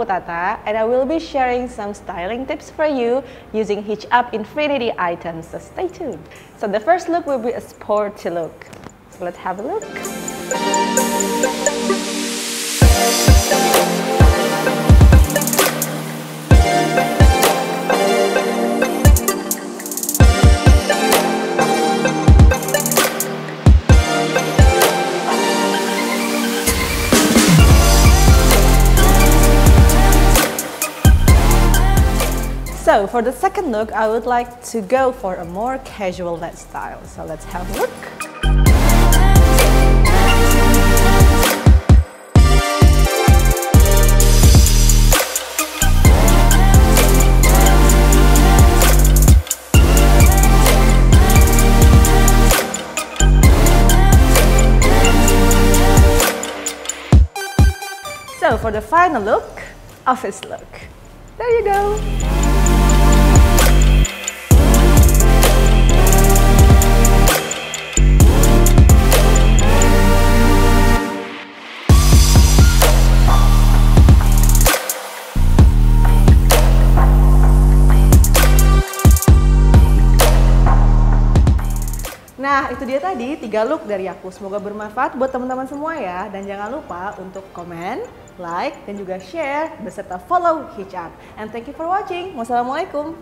Thata, and I will be sharing some styling tips for you using hijab infinity items, so stay tuned. So the first look will be a sporty look. So let's have a look. So for the second look, I would like to go for a more casual net style. So let's have a look. So for the final look, office look. There you go. Nah, itu dia tadi 3 look dari aku. Semoga bermanfaat buat teman-teman semua ya. Dan jangan lupa untuk komen, like, dan juga share beserta follow hijab. And thank you for watching. Wassalamualaikum.